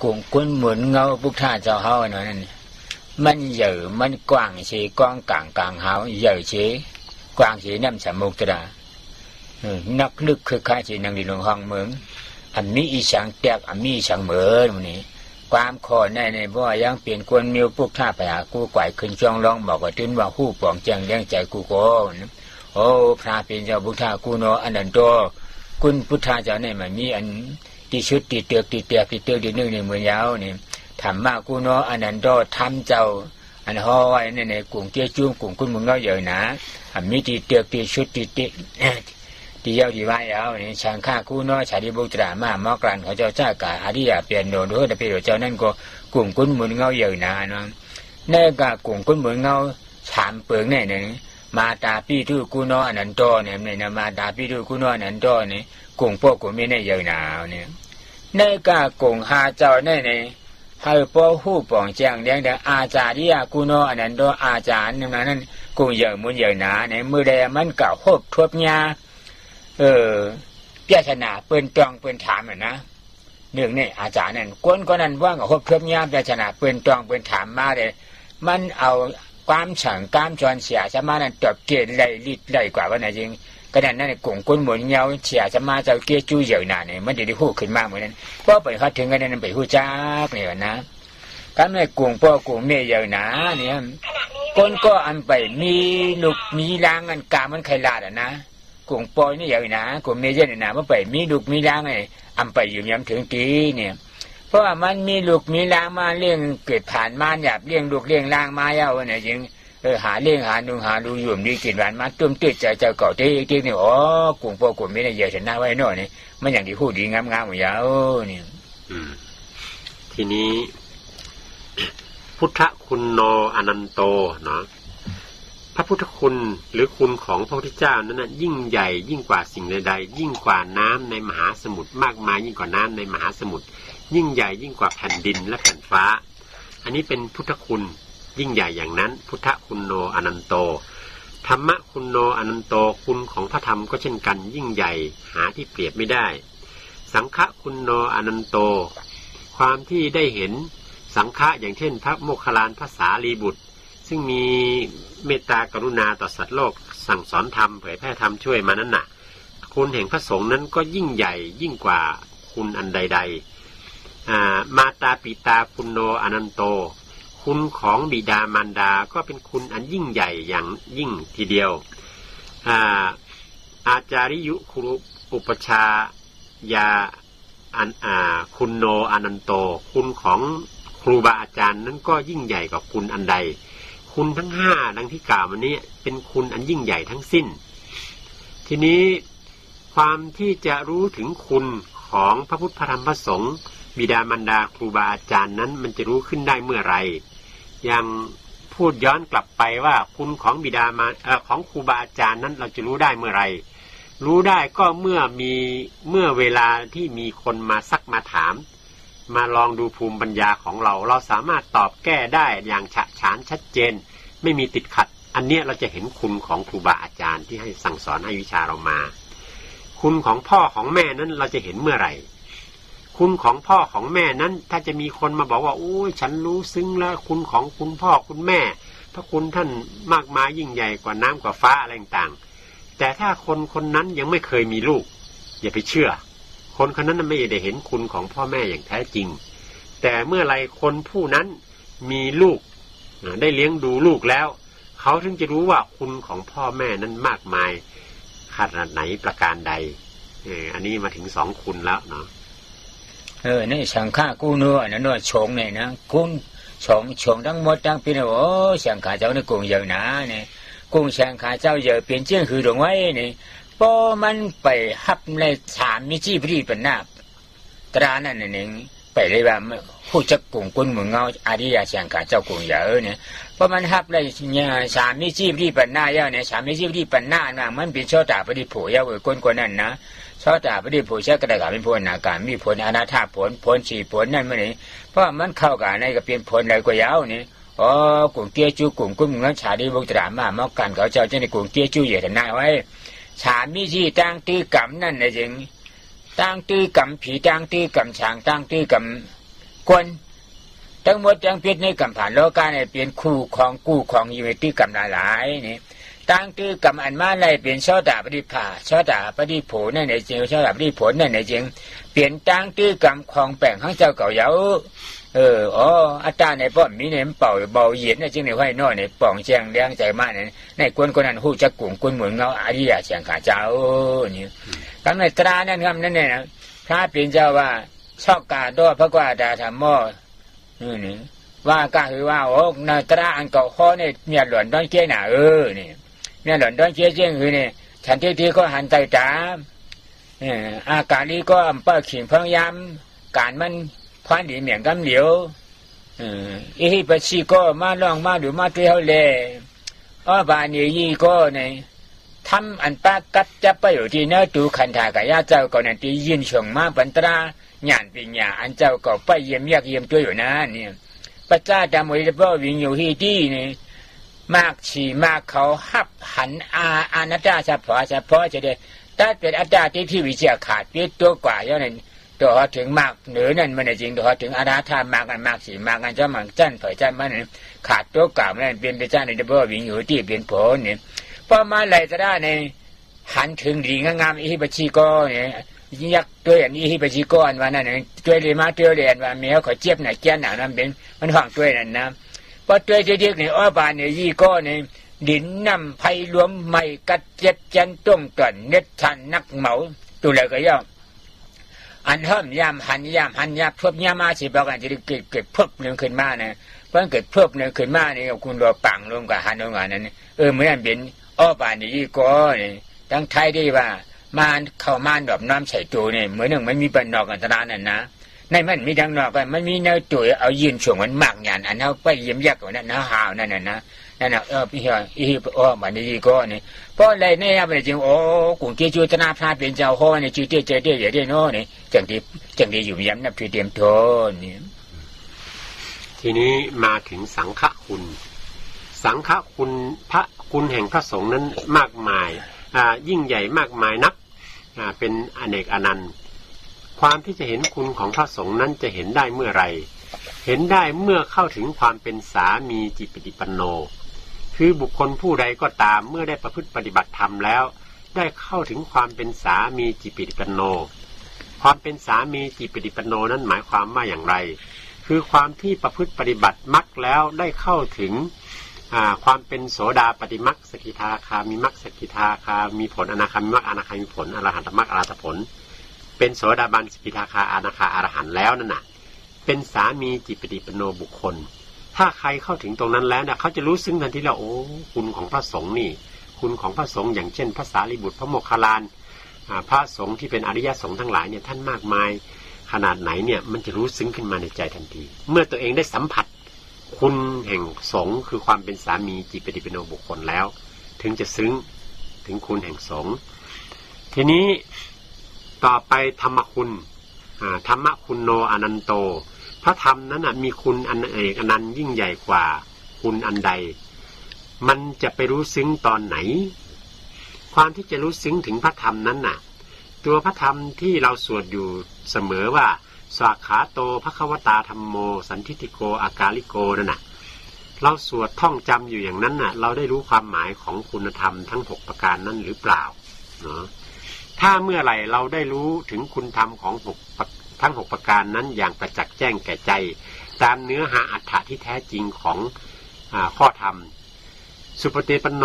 กุ่งกุ้นหมุนเงาพุทธาเจ้าเฮาเนาะนั่นมันใหญ่มันกว้างสิกว้างกลางเฮาใหญ่สิกว้างสิน้ำสมุทรนักลึกคือข้าสินังดิลงห้องเมืองอันมีอีสังแตกอันมีสังเหมือนนี่ความขอในบ่ยังเปลี่ยนกวนมิวพุทธาไปหากูก่ายขึ้นช่องร้องบอกว่าตื่นว่าฮู้ปองแจงเลี้ยงใจกูโกโอ้พระเป็นเจ้าพุทธากูโนอนันโตคุณพุทธาเจ้าเนี่ยมันมีอันที่ชุดตีเตือกที่นึงในเมืองยาวนี่ธรรมะกูโนอนันโตทำเจ้าอันห่อไว้ในกลุ่มเตี้ยจุ้งกลุ่มคุณมึงเงาเยอะนะอันมีตีเตือกตีชุดตีที่ยาวที่ว่าเอาเนี่ยช่างข้ากูโนชาดิบุตรามามอกรันเขาเจ้าจ้ากาอาริยาเปลี่ยนโนด้วยแต่เป็นเจ้านั่นก็กลุ่มคุณมึงเงาเยอะนะเนาะนี่ก็กลุ่มคุณมึงเงาฉามเปลืองเนี่ยนึงมาตาพี่ทูกูโนอนันโตเนี่ยนะมาตาพี่ทูกูโนอนันโตเนี่ยกลุ่มพวกกูไม่ได้เยอะนะเนี่ยนี่ก็กลุ่มหาเจ้าเนี่ยให้พ่อฮู้ปองแจงเลี้ยงแต่อาจารย์กูโนอนันโตอาจารย์นั้นกลุ่มเยอะมุนเยอะนะเนี่ยมือแดมันเก่าโคบทวบยาเปียชนะเปิ้นตองเปิ้นถามนะเรื่องนี่อาจารย์นั่นคนก็นั่นว่างกับโคบทวบยาปียชนะเปิ้นตองเปิ้นถามมาเลยมันเอาความฉังความจรเสียสมานั่นตบเกลียดไรกว่าว่าไหนจริงกระนั้นนั่นกลุ่มคนหมุนเงาเสียสมาเจ้าเกลียดจู้เยอะหนาเนี่ยมันจะได้ฮู้ขึ้นมาเหมือนนั้นเพราะไปเขาถึงกันนั้นไปฮู้จักเนี่ยนะการในกลุ่มพ่อกลุ่มแม่เยอะหนาเนี่ยคนก็อันไปมีลูกมีล้างอันกามันไขลาดนะกลุ่มปอยนี่เยอะนะกลุ่มแม่เยอะนะมันไปมีลูกมีล้างไอ้อันไปอยู่ย้ำถึงตีเนี่ยเพราะว่ามันมีลูกมีล้างมาเลี้ยงเกิดผ่านมาหยาบเลี้ยงลูกเลี้ยงล้างมาเย้าเนี่ยจริงหาเลี้ยงหาดูหาดูอยู่ดีกินหวานมาตุ้มตื้อใจเจ้าเก่าตีจริงนี่อ๋อกลุ่มพ่อกลุ่มแม่เนี่ยเยอะชนะไว้หน่อยนี่มันอย่างที่พูดดีงามๆหมดยาวนี่ทีนี้พุทธคุณโนอนันโตเนาะพระพุทธคุณหรือคุณของพระพุทธเจ้านั้นนะยิ่งใหญ่ยิ่งกว่าสิ่งใดๆยิ่งกว่าน้ำในมหาสมุทรมากมายยิ่งกว่าน้ำในมหาสมุทรยิ่งใหญ่ยิ่งกว่าแผ่นดินและแผ่นฟ้าอันนี้เป็นพุทธคุณยิ่งใหญ่อย่างนั้นพุทธคุณโนอนันโตธรรมคุณโนอนันโตคุณของพระธรรมก็เช่นกันยิ่งใหญ่หาที่เปรียบไม่ได้สังฆคุณโนอนันโตความที่ได้เห็นสังฆะอย่างเช่นพระโมคคัลลานพระสารีบุตรซึ่งมีเมตตากรุณาต่อสัตว์โลกสั่งสอนธรรมเผยแพร่ธรรมช่วยมานั้นน่ะคุณแห่งพระสงฆ์นั้นก็ยิ่งใหญ่ยิ่งกว่าคุณอันใดๆมาตาปิตาคุณโนอนันโตคุณของบิดามารดาก็เป็นคุณอันยิ่งใหญ่อย่างยิ่งทีเดียวอาจาริยุครุอุปชายาคุณโนอนันโตคุณของครูบาอาจารย์นั้นก็ยิ่งใหญ่กว่าคุณอันใดคุณทั้งห้าดังที่กล่าวมานี้เป็นคุณอันยิ่งใหญ่ทั้งสิ้นทีนี้ความที่จะรู้ถึงคุณของพระพุทธพระธรรมพระสงฆ์บิดามารดาครูบาอาจารย์นั้นมันจะรู้ขึ้นได้เมื่อไรอย่างพูดย้อนกลับไปว่าคุณของบิดามารของครูบาอาจารย์นั้นเราจะรู้ได้เมื่อไรรู้ได้ก็เมื่อเวลาที่มีคนมาซักมาถามมาลองดูภูมิปัญญาของเราสามารถตอบแก้ได้อย่างฉะฉานชัดเจนไม่มีติดขัดอันเนี้ยเราจะเห็นคุณของครูบาอาจารย์ที่ให้สั่งสอนให้วิชาเรามาคุณของพ่อของแม่นั้นเราจะเห็นเมื่อไหร่คุณของพ่อของแม่นั้นถ้าจะมีคนมาบอกว่าโอ้ยฉันรู้ซึ้งแล้วคุณของคุณพ่อคุณแม่พระคุณท่านมากมายยิ่งใหญ่กว่าน้ำกว่าฟ้าอะไรต่างๆแต่ถ้าคนคนนั้นยังไม่เคยมีลูกอย่าไปเชื่อคนคนนั้นไม่ได้เห็นคุณของพ่อแม่อย่างแท้จริงแต่เมื่อไรคนผู้นั้นมีลูกได้เลี้ยงดูลูกแล้วเขาถึงจะรู้ว่าคุณของพ่อแม่นั้นมากมายขนาดไหนประการใดอันนี้มาถึง2คุณแล้วเนาะนี่สังฆากู้เนื้อนั่นชงเนี่ยนะกุ้งชงทั้งหมดทั้งปีนะโอ้สังฆาเจ้าในกุ้งเยอะนะเนี่ยกุ้งสังฆาเจ้าเยอะเปลี่ยนเชื่อคือดวงไว้เนี่ยพอมันไปฮับในสามมิจิพรีเป็นหน้าตรานั่นเองไปเลยว่าผู้จักกุ้งกุนเหมือนเงาอาริยาสังฆาเจ้ากุ้งเยอะเนี่ยเพราะมันฮับในสามมิจิพรีเป็นหน้าเยอะเนี่ยสามมิจิพรีเป็นหน้าน่ะมันเป็นโชตาปฏิโผเยอะก้นกว่านั้นนะโชตาปฏิโผเชื่อกระดาษเป็นผลนาการมีผลอนาถาผลสี่ผลนั่นมันนี่เพราะมันเข้ากันในก็เป็นผลอะไรกว่ายาวนี่อ๋อกลุ่มเตี้ยจูกลุ่มกุ้งเงินชาดีบุตรามามอกกันเขาเจ้าจะในกลุ่มเตี้ยจูเหยียดหน้าไว้ฉามิจีตั้งตื้อกำนั่นนะจริงตั้งตื้อกำผีตั้งตื้อกำช้างตั้งตื้อก คนทั้งหมดทั้งพิษในกำผ่านโลกาเนี่ยเป็นคู่ของกู้ของอยู่ในที่กำหลายนี่ตั้งตื้อกำอันมาไล่เป็นชอดาปฏิภาชอดาปฏิโผนั่นในจริงชอดาปฏิผลนั่นในจริงเปลี่ยนตั้งตื้อกำของแป่งข้างเจ้าเก่าเยาอ๋ออาจารย์ในป้อมมีเนี่ยเป่าเบาเย็นนะจึงในห้อยน้อยในป่องเชียงเลี้ยงใจมากเนี่ยในกวนคนนั้นหู้จักกลุ่มกวนเหมือนเงาอาริยะเชียงขาเจ้านี่คำในตรานั่นคำนั่นเนี่ยนะพระเป็นเจ้าว่าชอบกาดอพระกวาดาธรรมะนี่ว่าก็คือว่าโอ้ในตราอันเก่าข้อเนี่ยเมียหล่อนด้อยเกี้ยน่ะนี่เมียหล่อนด้อยเกี้ยเจ้งคือเนี่ยฉันที่ก็หันใจตามอาการนี้ก็เปิดขิงพยายามการมันควันหลีเหมียงกำเหลียวอีปัจฉิก็มาลองมาดูมาเที่ยวเลยบานียี่ก็เนี่ยทำอันปากัดจะไปอยู่ที่เนื้อตูขันธากายาเจ้าก็นั่นที่ยินชงมาบรรตราหยานปิญญาอันเจ้าก็ไปเยี่ยมเยี่ยมตัวอยู่นะเนี่ยพระเจ้าดำวิริบวิญญูที่ดีนี่มากฉีมากเขาหับหันอาณาจาเฉพาะจะได้ถ้าเป็นอาจารย์ที่วิเชียขาดที่ตัวกว่าอย่างนั้นตัวถึงมากเหนือนั่นมันจริงตัวถึงอาณาธามากกันมากสีมากกันเจ้ามังจันเผยจันมันขาดตัวกล่าวนั่นเป็นพระเจ้าในเบอร์วิญญูที่เป็นผลเนี่ยพอมาไหลจะได้ในหันถึงดีงามอีบัชีก็เนี่ยยักตัวอย่างนี้อีบัชีก็อันว่านั่นตัวเรียมาตัวเรียนว่าแมวเขาเจี๊ยบไหนแก่หนานั่นเป็นมันห่างตัวนั่นนะพอตัวเด็กๆเนี่ยบานเนี่ยยี่ก็เนี่ยดินน้ำไผ่รวมไม่กัดเจ็บจันต้มก่อนเน็ตทันนักเหมาตัวเลยก็ย่ออันเพิ่มยามหันพบยามมาสิบอกกันจะเกิดเพิ่มหนึ่งขึ้นมาเนี่ยเพราะเกิดเพิ่มหนึ่งขึ้นมาเนี่ยคุณรอปังลงกับหันลงกันนั้นเหมือนเป็นบานเนี่ยยี่ก็เนี่ยทั้งไทยได้ว่ามาเข้ามาดอกน้ำใส่ตัวเนี่ยเหมือนหนึ่งไม่มีปัญญากันตรานั่นนะในมันมีทางนอกกันมันมีแนวตัวเอายืนช่วงมันมากงานอันเอาไปเยี่ยมยักษ์กว่านั้นนะหาวนั่นน่ะนะนั่นน่ะพี่บานนี้ก็เนี่ยเพราะอะไรเนี่ยเป็นจริงกุ่งเกี่ยวจนาพระเป็นเจ้าห้อเนี่ยชื่อเตี้ยอย่างเตี้ยโน่เนี่ยจังดีอยู่ย้ำนับถือเตรียมโทนนี่ทีนี้มาถึงสังฆคุณพระคุณแห่งพระสงฆ์นั้นมากมายยิ่งใหญ่มากมายนักเป็นอเนกอนันต์ความที่จะเห็นคุณของพระสงฆ์นั้นจะเห็นได้เมื่อไรเห็นได้เมื่อเข้าถึงความเป็นสามีจิปฏิปันโนคือบุคคลผู้ใดก็ตามเมื่อได้ประพฤติปฏิบัติธรรมแล้วได้เข้าถึงความเป็นสามีจิปฏิปันโนความเป็นสามีจิปฏิปันโนนั้นหมายความว่าอย่างไรคือความที่ประพฤติปฏิบัติมรรคแล้วได้เข้าถึงความเป็นโสดาปฏิมรรคสกิทาคามีมรรคสกิทาคามีผลอนาคามีมรรคอนาคามีผลอรหันตมรรคอรหันตผลเป็นโสดาบันสกิทาคาอนาคาอรหันต์แล้วนั่นน่ะเป็นสามีจิปฏิปันโนบุคคลถ้าใครเข้าถึงตรงนั้นแล้วเนี่ยเขาจะรู้ซึ้งทันทีแล้วคุณของพระสงฆ์นี่คุณของพระสงฆ์อย่างเช่นพระสารีบุตรพระโมคคัลลานพระสงฆ์ที่เป็นอริยสงฆ์ทั้งหลายเนี่ยท่านมากมายขนาดไหนเนี่ยมันจะรู้ซึ้งขึ้นมาในใจทันทีเมื่อตัวเองได้สัมผัสคุณแห่งสงฆ์คือความเป็นสามีจิปฏิปันโนบุคคลแล้วถึงจะซึ้งถึงคุณแห่งสงฆ์ทีนี้ต่อไปธรรมคุณธรรมคุณโนอนันโตพระธรรมนั้นมีคุณอันเอกอนันต์ยิ่งใหญ่กว่าคุณอันใดมันจะไปรู้ซึ้งตอนไหนความที่จะรู้ซึ้งถึงพระธรรมนั้นน่ะตัวพระธรรมที่เราสวดอยู่เสมอว่าสวากขาโตภควตาธัมโมสันทิฏฐิโกอากาลิโกนั่นน่ะเราสวดท่องจำอยู่อย่างนั้นน่ะเราได้รู้ความหมายของคุณธรรมทั้ง6ประการนั้นหรือเปล่าเนาะถ้าเมื่อไหร่เราได้รู้ถึงคุณธรรมของทั้ง6ประการนั้นอย่างประจักษ์แจ้งแก่ใจตามเนื้อหาอรรถะที่แท้จริงของข้อธรรมสุปฏิปันโน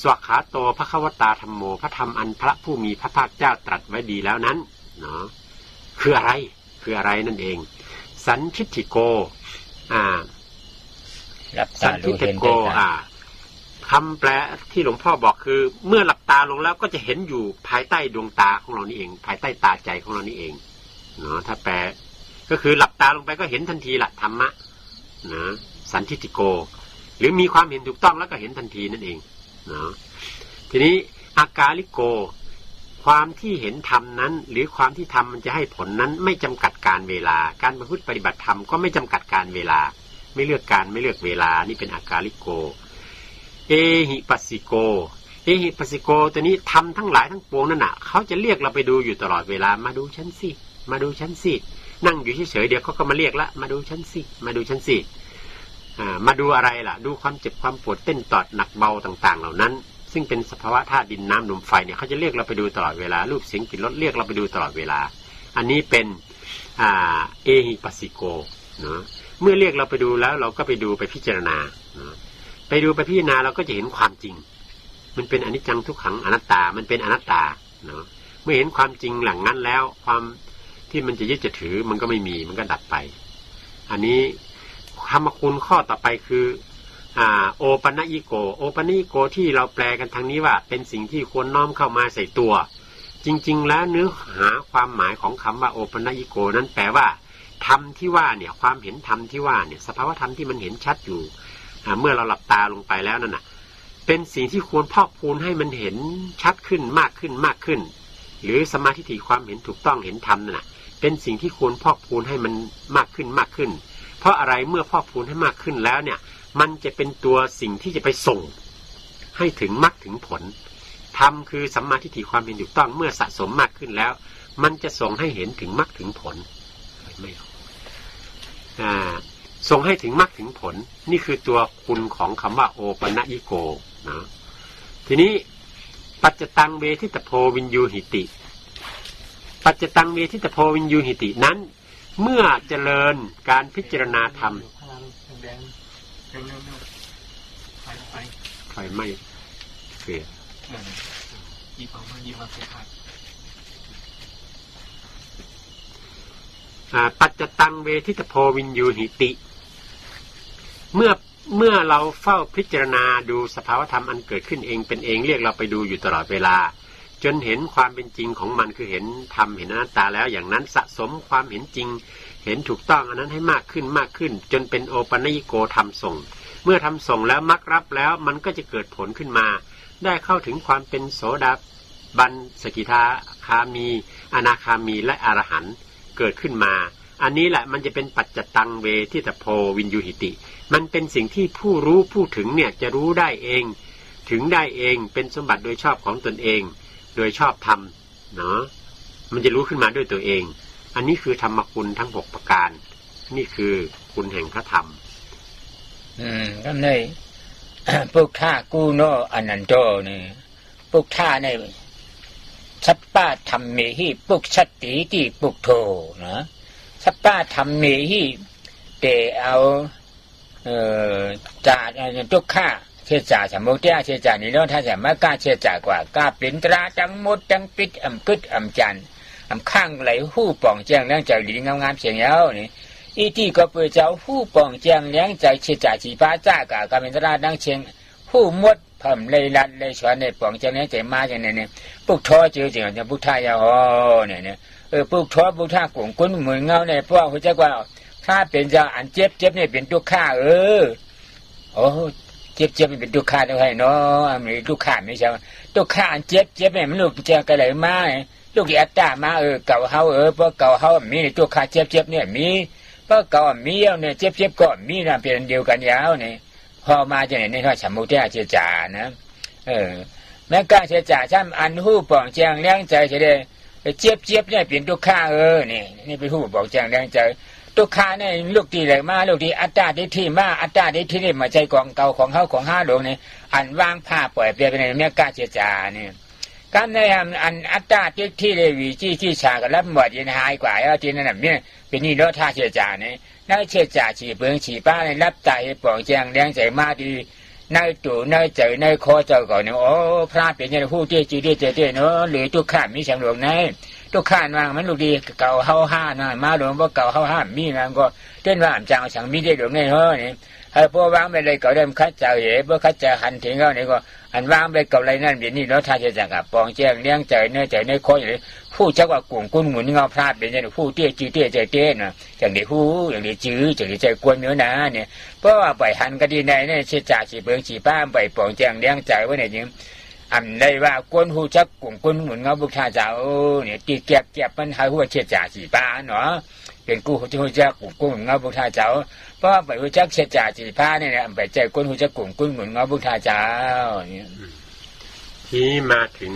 สวากขาโตภควตาธัมโมพระธรรมอันพระผู้มีพระภาคเจ้าตรัสไว้ดีแล้วนั้นเนาะคืออะไรนั่นเองสันทิฏฐิโกสันทิฏฐิโกคำแปลที่หลวงพ่อบอกคือเมื่อหลับตาลงแล้วก็จะเห็นอยู่ภายใต้ดวงตาของเรานี่เองภายใต้ตาใจของเรานี่เองเนาะถ้าแปลก็คือหลับตาลงไปก็เห็นทันทีละธรรมะนะสันทิฏฐิโกหรือมีความเห็นถูกต้องแล้วก็เห็นทันทีนั่นเองเนาะทีนี้อากาลิโกความที่เห็นธรรมนั้นหรือความที่ธรรมมันจะให้ผลนั้นไม่จำกัดการเวลาการประพฤติปฏิบัติธรรมก็ไม่จำกัดการเวลาไม่เลือกการไม่เลือกเวลานี่เป็นอากาลิโกเอหิปัสสิโกตัวนี้ธรรมทั้งหลายทั้งปวงนั่นน่ะเขาจะเรียกเราไปดูอยู่ตลอดเวลามาดูฉันสิ นั่งอยู่เฉยๆเดี๋ยวเขาก็มาเรียกละมาดูฉันสิมาดูฉันสิมาดูอะไรล่ะดูความเจ็บความปวดเต้นตอดหนักเบาต่างๆเหล่านั้นซึ่งเป็นสภาวะธาตุดินน้ำลมไฟเนี่ยเขาจะเรียกเราไปดูตลอดเวลารูปเสียงกลิ่นรสเรียกเราไปดูตลอดเวลาอันนี้เป็นเอหิปัสสิโกเนาะเมื่อเรียกเราไปดูแล้วเราก็ไปดูไปพิจารณาไปดูไปพิจารณาเราก็จะเห็นความจริงมันเป็นอนิจจังทุกขังอนัตตามันเป็นอนัตตาเนาะเมื่อเห็นความจริงหลังนั้นแล้วความที่มันจะยึดจะถือมันก็ไม่มีมันก็ดับไปอันนี้ธรรมคุณข้อต่อไปคือโอปัญญิโกโอปัญญิโกที่เราแปลกันทางนี้ว่าเป็นสิ่งที่ควรน้อมเข้ามาใส่ตัวจริงๆแล้วเนื้อหาความหมายของคำว่าโอปัญญิโกนั้นแปลว่าธรรมที่ว่าเนี่ยความเห็นธรรมที่ว่าเนี่ยสภาวะธรรมที่มันเห็นชัดอยู่เมื่อเราหลับตาลงไปแล้วนั่นน่ะเป็นสิ่งที่ควรพอกพูนให้มันเห็นชัดขึ้นมากขึ้นมากขึ้นหรือสมาธิถี่ความเห็นถูกต้องเห็นธรรมนั่นน่ะเป็นสิ่งที่ควรพอกพูนให้มันมากขึ้นมากขึ้นเพราะอะไรเมื่อพอกพูนให้มากขึ้นแล้วเนี่ยมันจะเป็นตัวสิ่งที่จะไปส่งให้ถึงมรรคถึงผลธรรมคือสัมมาทิฏฐิความเห็นถูกต้องเมื่อสะสมมากขึ้นแล้วมันจะส่งให้เห็นถึงมรรคถึงผลไม่ส่งให้ถึงมรรคถึงผลนี่คือตัวคุณของคำว่าโอปัญญิโกนะทีนี้ปัจจตังเวทิตโพวินยูหิติปัจจตังเวทิตโพวินยูหิตินั้นเมื่อเจริญการพิจารณาธรรมไฟไหม้เกลียดปัจจตังเวทิตโพวินยูหิติเมื่อเราเฝ้าพิจารณาดูสภาวธรรมอันเกิดขึ้นเองเป็นเองเรียกเราไปดูอยู่ตลอดเวลาจนเห็นความเป็นจริงของมันคือเห็นธรรมเห็นอนัตตาแล้วอย่างนั้นสะสมความเห็นจริงเห็นถูกต้องอันนั้นให้มากขึ้นมากขึ้นจนเป็นโอปัญญิโกธรรมส่งเมื่อทำส่งแล้วมรรครับแล้วมันก็จะเกิดผลขึ้นมาได้เข้าถึงความเป็นโสดาบันสกิทาคามีอนาคามีและอรหันต์เกิดขึ้นมาอันนี้แหละมันจะเป็นปัจจตังเวทิตโพวินยูหิติมันเป็นสิ่งที่ผู้รู้ผู้ถึงเนี่ยจะรู้ได้เองถึงได้เองเป็นสมบัติโดยชอบของตนเองโดยชอบธรรมเนาะมันจะรู้ขึ้นมาด้วยตัวเองอันนี้คือธรรมคุณทั้ง6ประการนี่คือคุณแห่งพระธรรมก็ในปุกท่ากูโนอนันโตนี่ปุกท่าในสัพพะธรรมเมหิปุกสติติปุกโทนะสัพพะธรรมเมหิเตเอาจาทุกข้าเชื่อจ่าสมมติเชื่อจ่านี่เนาะถ้าจะมากล้าเชื่อจ่ากว่ากล้าเป็นตราจังหมดจังปิดอำกึดอำจันข้างไหลหู้ป่องแจ้งเลี้ยงใจดีงามๆเสียงยาวนี่อีที่ก็เปิดเจ้าหู้ป่องแจ้งเลี้ยงใจเชื่อจ่าจีป้าจ้ากากาเป็นตราดังเชียงหู้มดเพิ่มเลยลัดเลยชวนในป่องแจ้งเลี้ยงใจมาอย่างนี้เนี่ยปุกท้อเจอจริงจะปุกท่ายาอ๋อเนี่ยปุกท้อปุกท่ากลุ่มกุ้นเหมือนเงาเนี่ยเพราะเขาจะว่าถ้าเป็นเจ้าอันเจ็บเนี่ยเป็นทุกข้าโอ้เจ็บมันเป็นทุกข้าด้วยเนาะมันทุกข้าไม่ใช่ทุกข้าอันเจ็บเนี่ยมันลูกเจอกันเลยมาลูกอัตตามาเก่าเฮาเพราะเก่าเฮามีทุกข้าเจ็บเนี่ยมีเพราะเก่ามีเนี่ยเจ็บก็มีนะเป็นเดียวกันยาวเนี่ยพอมาจะเนี่ยเขาสมมุติเชื่อจ่านะแม้การเชื่อจ่าช่ำอันหู้ป่องแจ้งเลี้ยงใจจะได้เจ็บเนี่ยเป็นทุกข้านี่เป็นหู้ป่องแจ้งเลี้ยงใจทุกข้าเนี่ยลูกที่ไหลมาลูกที่อัตตาได้ที่มาอัตตาได้ที่นี่มาใจกองเก่าของเฮาของห้าดวงเนี่ยอันวางผ้าปล่อยเปลี่ยนไปในแม้การเชื่อจ่าเนี่ยการในอันอัตตาที่ได้วิที่ชากับรับหมดยินหายกว่าที่นั่นน่ะเนี่ยเป็นนี่เนาะท่าเชื่อจ่าเนี่ยน่าเชื่อจ่าฉีเปิงฉีป้าในรับใจป่องแจ้งเลี้ยงใจมาดีในตู่ในใจในคอเจ้าก่อนเนี่ยโอ้พระเป็นอย่างผู้ที่จีดีเจเนาะหรือทุกข้ามีเสียงหลวงในทุกข้านว่ามันลูกดีเก่าเฮาห้านะมาหลวงว่าเก่าเฮาห้ามีนะก็เต้นว่าอ่ำจังสั่งมีได้หลวงในเฮ้อนี่ให้พวกวางไปเลยเก่าเดิมคัดเจ้าเหบ่คัดเจ้าหันถึงเขาเนี่ยก็อันวางไปเก่าอะไรนั่นเป็นนี่เนาะท่าจะจังกับปองแจ้งเลี้ยงใจในคออย่างนี้ผู้จักว่ากลุ่มกุ้นหมุนเงาพลาดเป็นอย่างนี้ผู้เตี้ยจีเตี้ยใจเต้นนะอย่างนี้ผู้อย่างนี้จื้ออย่างนี้ใจกวนเนื้อหนาเนี่ยเพราะว่าไปหันก็ดีในเนี่ยเชี่ยจ่าฉีเบิงฉีป้าไปปองแจ้งเลี้ยงใจไว้เนี่ยจริงอันได้ว่ากวนหูจักกลุ่มกุ้นหมุนเงาบุกท่าเจ้าเนี่ยตีเก็บมันหายหัวเชี่ยจ่าฉีป้าเนาะเป็นกู้หูจักกลุ่มกุ้นหมุนเงาบุกท่าเจ้าเพราะไปหูจักเชี่ยจ่าฉีป้าเนี่ยไปใจกวนหูจักกลุ่มกุ้นหมุนเงาบุกท่าเจ้าเนี่ยที่มาถึง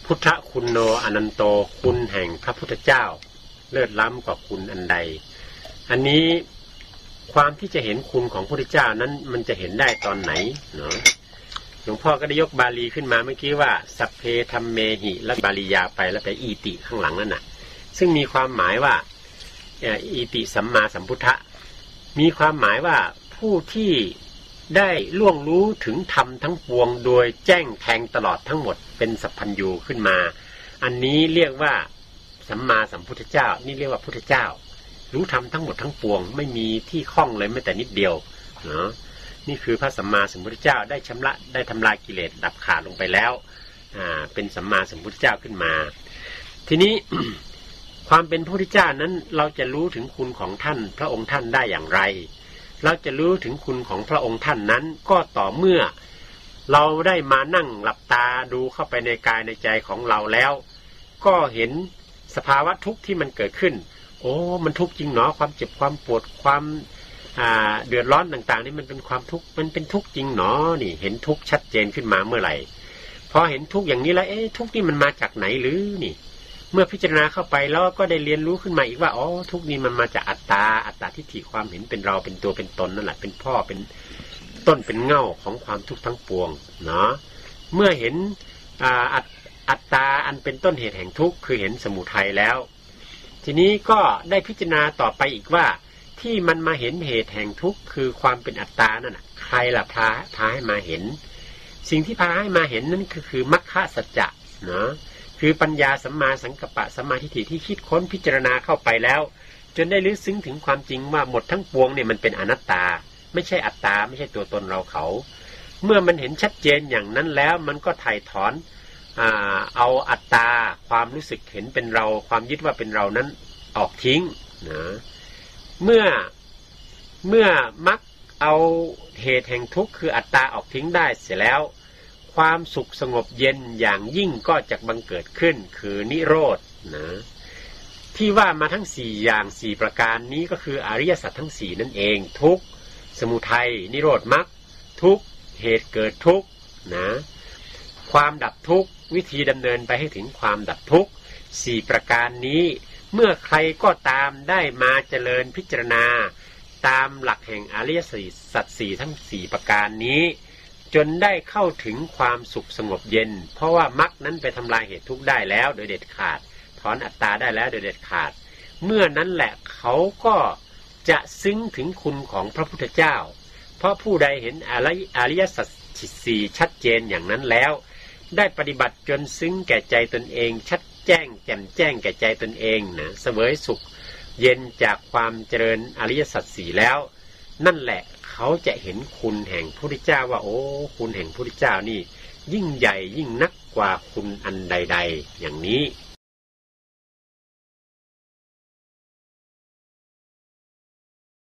พุทธคุณโนอนันโตคุณแห่งพระพุทธเจ้า เลิศล้ำกว่าคุณอันใดอันนี้ความที่จะเห็นคุณของพระพุทธเจ้านั้นมันจะเห็นได้ตอนไหนเนาะหลวงพ่อก็ได้ยกบาลีขึ้นมาเมื่อกี้ว่าสัพเพธัมเมหิแล้วบาลียาไปแล้วไปอีติข้างหลังนั่นน่ะซึ่งมีความหมายว่าอีติสัมมาสัมพุทธะมีความหมายว่าผู้ที่ได้ล่วงรู้ถึงธรรมทั้งปวงโดยแจ้งแทงตลอดทั้งหมดเป็นสัพพัญญูขึ้นมาอันนี้เรียกว่าสัมมาสัมพุทธเจ้านี่เรียกว่าพุทธเจ้ารู้ธรรมทั้งหมดทั้งปวงไม่มีที่ข้องเลยแม้แต่นิดเดียวเนาะนี่คือพระสัมมาสัมพุทธเจ้าได้ชำระได้ทำลายกิเลสดับขาดลงไปแล้วเป็นสัมมาสัมพุทธเจ้าขึ้นมาทีนี้ ความเป็นพระพุทธเจ้านั้นเราจะรู้ถึงคุณของท่านพระองค์ท่านได้อย่างไรเราจะรู้ถึงคุณของพระองค์ท่านนั้นก็ต่อเมื่อเราได้มานั่งหลับตาดูเข้าไปในกายในใจของเราแล้วก็เห็นสภาวะทุกข์ที่มันเกิดขึ้นโอ้มันทุกข์จริงเนาะความเจ็บความปวดความเดือดร้อนต่างๆนี่มันเป็นความทุกข์มันเป็นทุกข์จริงเนาะนี่เห็นทุกข์ชัดเจนขึ้นมาเมื่อไหร่พอเห็นทุกข์อย่างนี้แล้วทุกข์นี่มันมาจากไหนหรือนี่เมื่อพิจารณาเข้าไปแล้วก็ได้เรียนรู้ขึ้นมาอีกว่าอ๋อทุกข์นี้มันมาจากอัตตาทิฏฐิความเห็นเป็นเราเป็นตัวเป็นตนนั่นแหละเป็นพ่อเป็นต้นเป็นเง่าของความทุกข์ทั้งปวงเนาะเมื่อเห็นอัตตาอันเป็นต้นเหตุแห่งทุกข์คือเห็นสมุทัยแล้วทีนี้ก็ได้พิจารณาต่อไปอีกว่าที่มันมาเห็นเหตุแห่งทุกข์คือความเป็นอัตตานั่นน่ะใครล่ะพาให้มาเห็นสิ่งที่พาให้มาเห็นนั่นคือมรรคสัจจะเนาะคือปัญญาสัมมาสังกัปปะสัมมาทิฏฐิที่คิดค้นพิจารณาเข้าไปแล้วจนได้ลึกซึ้งถึงความจริงว่าหมดทั้งปวงเนี่ยมันเป็นอนัตตาไม่ใช่อัตตาไม่ใช่ตัวตนเราเขาเมื่อมันเห็นชัดเจนอย่างนั้นแล้วมันก็ถ่ายถอนเอาอัตตาความรู้สึกเห็นเป็นเราความยึดว่าเป็นเรานั้นออกทิ้งนะเมื่อมรรคเอาเหตุแห่งทุกข์คืออัตตาออกทิ้งได้เสร็จแล้วความสุขสงบเย็นอย่างยิ่งก็จะบังเกิดขึ้นคือนิโรธนะที่ว่ามาทั้ง4อย่าง4ประการนี้ก็คืออริยสัจทั้ง4นั่นเองทุกข์สมุทัยนิโรธมรรคทุกข์เหตุเกิดทุกข์นะความดับทุกข์วิธีดำเนินไปให้ถึงความดับทุกข์4ประการนี้เมื่อใครก็ตามได้มาเจริญพิจารณาตามหลักแห่งอริยสัจ4ทั้ง4ประการนี้จนได้เข้าถึงความสุขสงบเย็นเพราะว่ามรรคนั้นไปทำลายเหตุทุกข์ได้แล้วโดยเด็ดขาดถอนอัตตาได้แล้วโดยเด็ดขาดเมื่อนั้นแหละเขาก็จะซึ้งถึงคุณของพระพุทธเจ้าเพราะผู้ใดเห็นอริยสัจ4ชัดเจนอย่างนั้นแล้วได้ปฏิบัติจนซึ้งแก่ใจตนเองชัดแจ้งแจ่มแจ้งแก่ใจตนเองนะเสวยสุขเย็นจากความเจริญอริยสัจ4แล้วนั่นแหละเขาจะเห็นคุณแห่งพระพุทธเจ้าว่าโอ้คุณแห่งพระพุทธเจ้านี่ยิ่งใหญ่ยิ่งนักกว่าคุณอันใดๆอย่างนี้